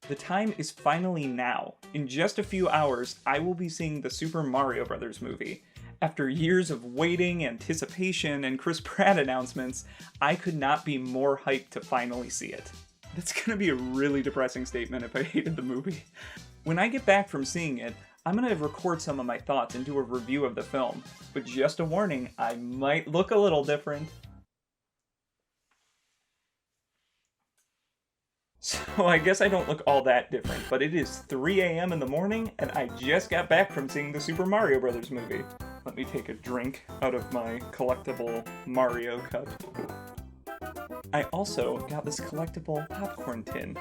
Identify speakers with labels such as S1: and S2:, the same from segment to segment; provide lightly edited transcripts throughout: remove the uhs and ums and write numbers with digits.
S1: The time is finally now. In just a few hours, I will be seeing the Super Mario Bros. Movie. After years of waiting, anticipation, and Chris Pratt announcements, I could not be more hyped to finally see it. That's gonna be a really depressing statement if I hated the movie. When I get back from seeing it, I'm gonna record some of my thoughts and do a review of the film. But just a warning, I might look a little different. So I guess I don't look all that different, but it is 3 a.m. in the morning, and I just got back from seeing the Super Mario Bros. Movie. Let me take a drink out of my collectible Mario cup. I also got this collectible popcorn tin.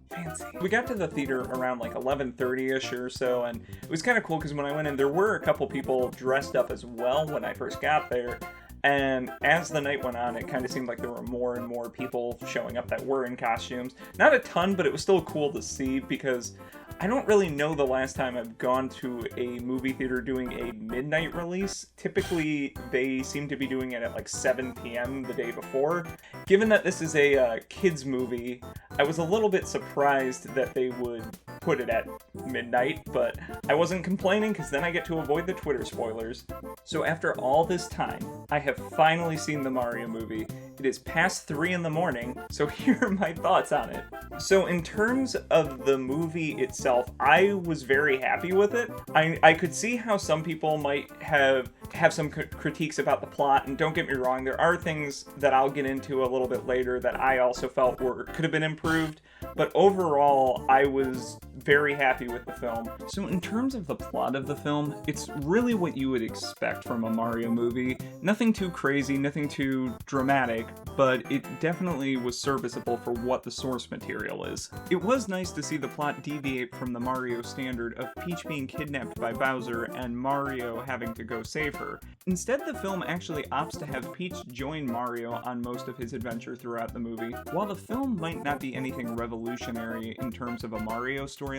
S1: Fancy. We got to the theater around like 11:30ish or so, and it was kind of cool because when I went in, there were a couple people dressed up as well when I first got there. And as the night went on, it kind of seemed like there were more and more people showing up that were in costumes. Not a ton, but it was still cool to see because I don't really know the last time I've gone to a movie theater doing a midnight release. Typically, they seem to be doing it at like 7 p.m. the day before. Given that this is a kids movie, I was a little bit surprised that they would put it at midnight, but I wasn't complaining because then I get to avoid the Twitter spoilers. So after all this time, I have finally seen the Mario movie. It is past 3 in the morning, so here are my thoughts on it. So in terms of the movie itself, I was very happy with it. I could see how some people might have some critiques about the plot, and don't get me wrong, there are things that I'll get into a little bit later that I also felt could have been improved, but overall, I was very happy with the film. So in terms of the plot of the film, it's really what you would expect from a Mario movie. Nothing too crazy, nothing too dramatic, but it definitely was serviceable for what the source material is. It was nice to see the plot deviate from the Mario standard of Peach being kidnapped by Bowser and Mario having to go save her. Instead, the film actually opts to have Peach join Mario on most of his adventure throughout the movie. While the film might not be anything revolutionary in terms of a Mario storyline,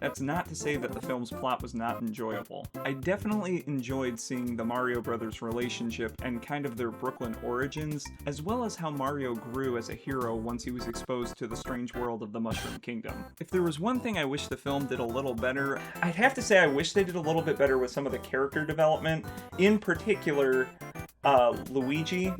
S1: that's not to say that the film's plot was not enjoyable. I definitely enjoyed seeing the Mario brothers' relationship and kind of their Brooklyn origins, as well as how Mario grew as a hero once he was exposed to the strange world of the Mushroom Kingdom. If there was one thing I wish the film did a little better, I'd have to say I wish they did a little bit better with some of the character development, in particular, Luigi.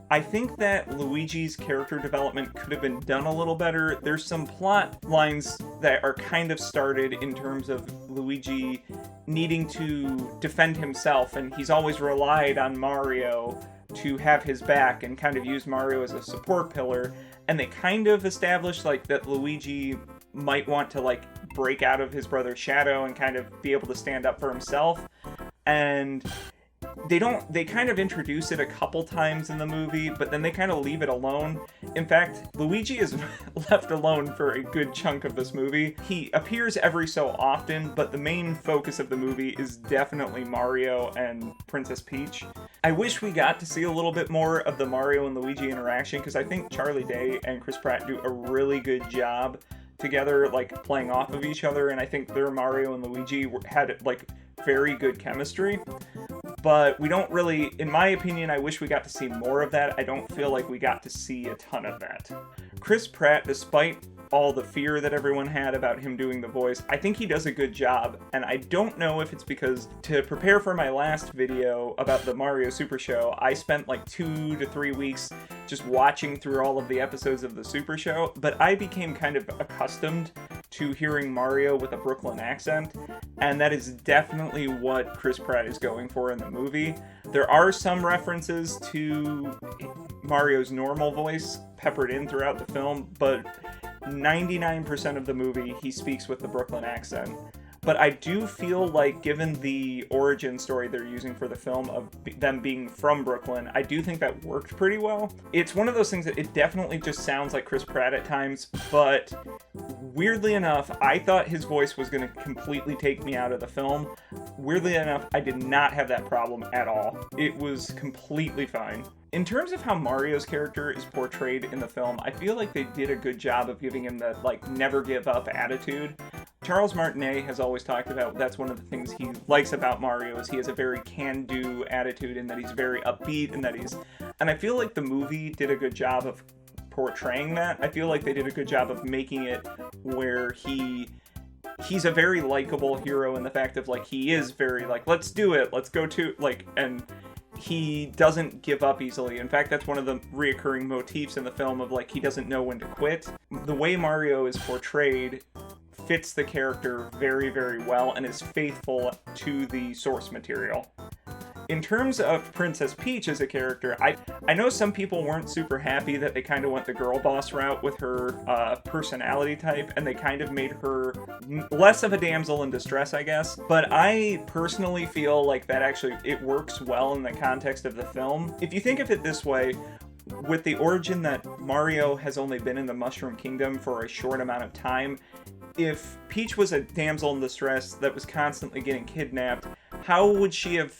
S1: I think that Luigi's character development could have been done a little better. There's some plot lines that are kind of started in terms of Luigi needing to defend himself, and he's always relied on Mario to have his back and kind of use Mario as a support pillar, and they kind of established like that Luigi might want to like break out of his brother's shadow and kind of be able to stand up for himself. And they kind of introduce it a couple times in the movie, but then they kind of leave it alone. In fact, Luigi is left alone for a good chunk of this movie. He appears every so often, but the main focus of the movie is definitely Mario and Princess Peach. I wish we got to see a little bit more of the Mario and Luigi interaction, because I think Charlie Day and Chris Pratt do a really good job together, like playing off of each other, and I think their Mario and Luigi had like very good chemistry. But we don't really, in my opinion, I wish we got to see more of that. I don't feel like we got to see a ton of that. Chris Pratt, despite all the fear that everyone had about him doing the voice, I think he does a good job, and I don't know if it's because to prepare for my last video about the Mario Super Show, I spent like 2 to 3 weeks just watching through all of the episodes of the Super Show, but I became kind of accustomed to hearing Mario with a Brooklyn accent, and that is definitely what Chris Pratt is going for in the movie. There are some references to Mario's normal voice peppered in throughout the film, but 99% of the movie he speaks with the Brooklyn accent. But I do feel like, given the origin story they're using for the film of them being from Brooklyn, I do think that worked pretty well. It's one of those things that it definitely just sounds like Chris Pratt at times, but weirdly enough, I thought his voice was going to completely take me out of the film. Weirdly enough, I did not have that problem at all. It was completely fine. In terms of how Mario's character is portrayed in the film, I feel like they did a good job of giving him that, like, never give up attitude. Charles Martinet has always talked about that's one of the things he likes about Mario is he has a very can-do attitude and that he's very upbeat and I feel like the movie did a good job of portraying that. I feel like they did a good job of making it where he's a very likable hero in the fact of, like, he is very, like, let's do it, let's go to, like, and he doesn't give up easily. In fact, that's one of the reoccurring motifs in the film of, like, he doesn't know when to quit. The way Mario is portrayed fits the character very, very well and is faithful to the source material. In terms of Princess Peach as a character, I know some people weren't super happy that they kind of went the girl boss route with her personality type, and they kind of made her less of a damsel in distress, I guess. But I personally feel like that actually, it works well in the context of the film. If you think of it this way, with the origin that Mario has only been in the Mushroom Kingdom for a short amount of time, if Peach was a damsel in distress that was constantly getting kidnapped, how would she have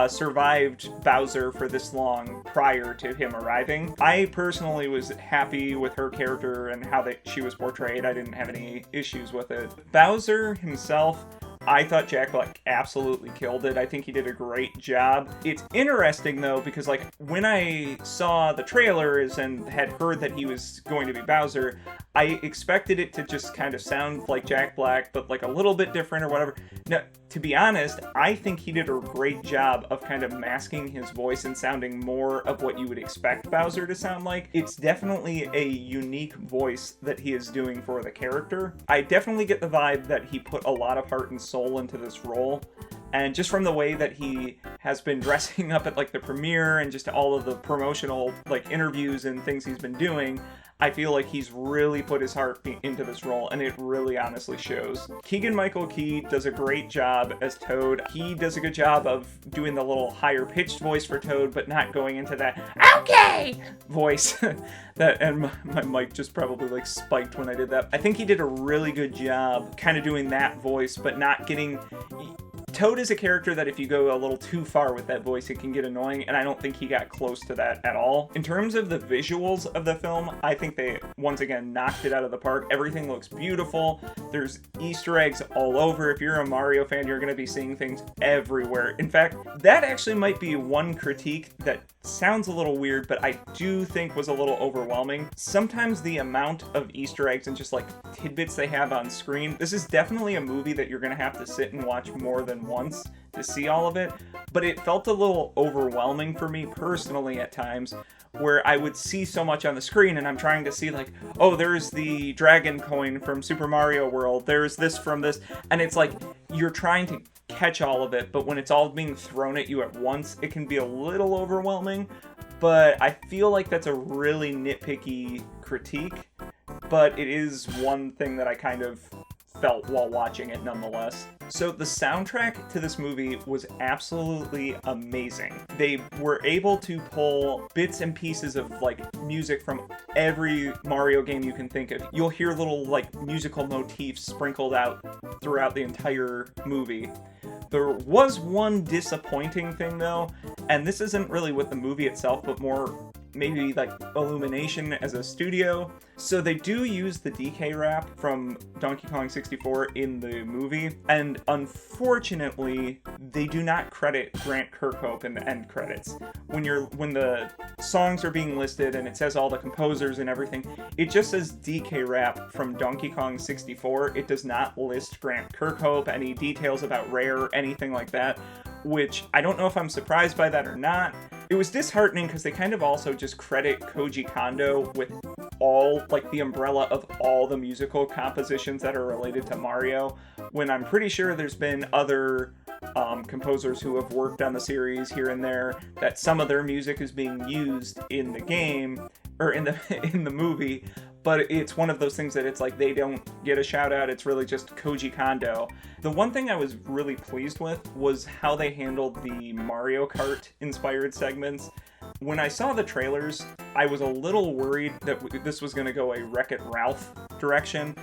S1: survived Bowser for this long prior to him arriving? I personally was happy with her character and how she was portrayed. I didn't have any issues with it. Bowser himself, I thought Jack Black absolutely killed it. I think he did a great job. It's interesting, though, because, like, when I saw the trailers and had heard that he was going to be Bowser, I expected it to just kind of sound like Jack Black, but, like, a little bit different or whatever. Now, to be honest, I think he did a great job of kind of masking his voice and sounding more of what you would expect Bowser to sound like. It's definitely a unique voice that he is doing for the character. I definitely get the vibe that he put a lot of heart and soul into this role. And just from the way that he has been dressing up at, like, the premiere and just all of the promotional, like, interviews and things he's been doing, I feel like he's really put his heart into this role, and it really honestly shows. Keegan-Michael Key does a great job as Toad. He does a good job of doing the little higher-pitched voice for Toad, but not going into that "okay" voice. And my mic just probably, like, spiked when I did that. I think he did a really good job kind of doing that voice, but not getting... Toad is a character that if you go a little too far with that voice, it can get annoying, and I don't think he got close to that at all. In terms of the visuals of the film, I think they, once again, knocked it out of the park. Everything looks beautiful. There's Easter eggs all over. If you're a Mario fan, you're going to be seeing things everywhere. In fact, that actually might be one critique that sounds a little weird, but I do think was a little overwhelming. Sometimes the amount of Easter eggs and just, like, tidbits they have on screen, this is definitely a movie that you're going to have to sit and watch more than once to see all of it, but it felt a little overwhelming for me personally at times, where I would see so much on the screen and I'm trying to see, like, oh, there's the dragon coin from Super Mario World, there's this from this, and it's like you're trying to catch all of it, but when it's all being thrown at you at once, it can be a little overwhelming. But I feel like that's a really nitpicky critique, but it is one thing that I kind of felt while watching it nonetheless. So the soundtrack to this movie was absolutely amazing. They were able to pull bits and pieces of, like, music from every Mario game you can think of. You'll hear little, like, musical motifs sprinkled out throughout the entire movie. There was one disappointing thing, though, and this isn't really with the movie itself, but more maybe like Illumination as a studio. So they do use the DK rap from Donkey Kong 64 in the movie, and unfortunately, they do not credit Grant Kirkhope in the end credits. When the songs are being listed and it says all the composers and everything, it just says DK rap from Donkey Kong 64. It does not list Grant Kirkhope, any details about Rare, anything like that, which I don't know if I'm surprised by that or not. It was disheartening because they kind of also just credit Koji Kondo with all, like, the umbrella of all the musical compositions that are related to Mario, when I'm pretty sure there's been other composers who have worked on the series here and there, that some of their music is being used in the game, or in the movie, but it's one of those things that it's like they don't get a shout out, it's really just Koji Kondo. The one thing I was really pleased with was how they handled the Mario Kart inspired segments. When I saw the trailers, I was a little worried that this was going to go a Wreck-It Ralph direction,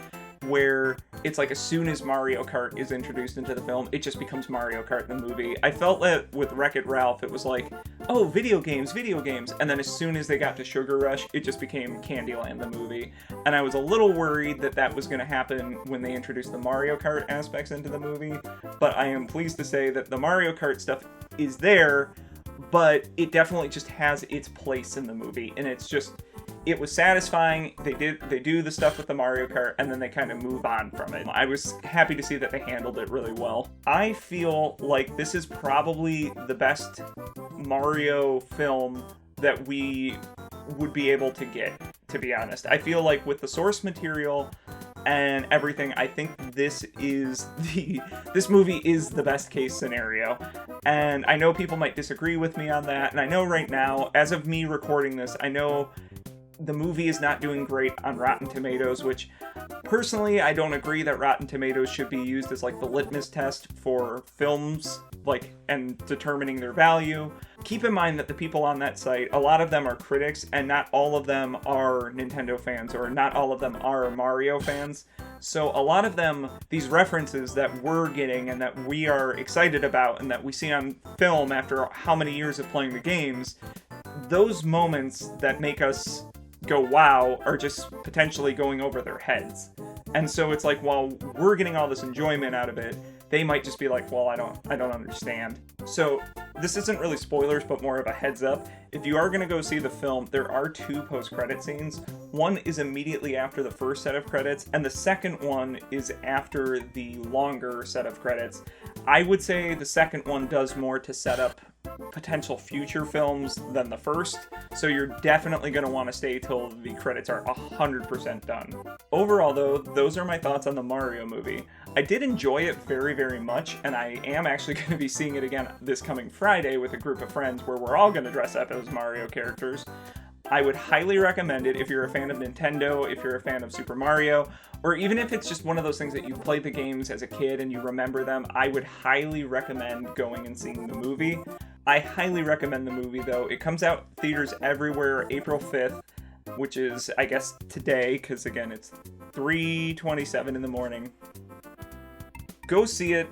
S1: where it's like as soon as Mario Kart is introduced into the film, it just becomes Mario Kart in the movie. I felt that with Wreck-It Ralph, it was like, oh, video games, and then as soon as they got to Sugar Rush, it just became Candyland the movie. And I was a little worried that that was going to happen when they introduced the Mario Kart aspects into the movie, but I am pleased to say that the Mario Kart stuff is there, but it definitely just has its place in the movie, and it's just, it was satisfying. They do the stuff with the Mario Kart, and then they kind of move on from it. I was happy to see that they handled it really well. I feel like this is probably the best Mario film that we would be able to get, to be honest. I feel like with the source material and everything, I think this movie is the best case scenario. And I know people might disagree with me on that, and I know right now, as of me recording this, I know the movie is not doing great on Rotten Tomatoes, which personally I don't agree that Rotten Tomatoes should be used as like the litmus test for films, like, and determining their value. Keep in mind that the people on that site, a lot of them are critics, and not all of them are Nintendo fans, or not all of them are Mario fans. So a lot of them, these references that we're getting and that we are excited about and that we see on film after how many years of playing the games, those moments that make us go wow are just potentially going over their heads. And so it's like, while we're getting all this enjoyment out of it, they might just be like, well, I don't understand. So this isn't really spoilers, but more of a heads up. If you are going to go see the film, there are 2 post-credit scenes. One is immediately after the first set of credits, and the second one is after the longer set of credits. I would say the second one does more to set up potential future films than the first, so you're definitely going to want to stay till the credits are 100% done. Overall though, those are my thoughts on the Mario movie. I did enjoy it very, very much, and I am actually going to be seeing it again this coming Friday with a group of friends where we're all going to dress up as Mario characters. I would highly recommend it if you're a fan of Nintendo, if you're a fan of Super Mario, or even if it's just one of those things that you played the games as a kid and you remember them. I would highly recommend going and seeing the movie. I highly recommend the movie, though. It comes out theaters everywhere April 5th, which is, I guess, today, because again, it's 3:27 in the morning. Go see it.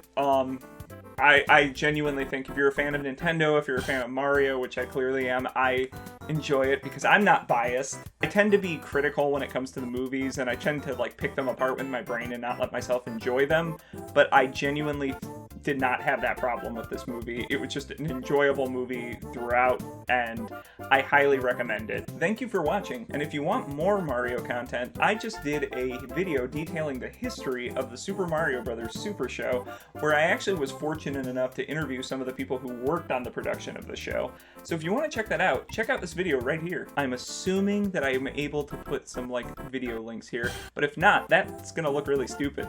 S1: I genuinely think if you're a fan of Nintendo, if you're a fan of Mario, which I clearly am, I enjoy it because I'm not biased. I tend to be critical when it comes to the movies, and I tend to like pick them apart with my brain and not let myself enjoy them, but I genuinely did not have that problem with this movie. It was just an enjoyable movie throughout, and I highly recommend it. Thank you for watching, and if you want more Mario content, I just did a video detailing the history of the Super Mario Bros. Super Show, where I actually was fortunate enough to interview some of the people who worked on the production of the show. So if you want to check that out, check out this video right here. I'm assuming that I'm able to put some like video links here, but if not, that's gonna look really stupid.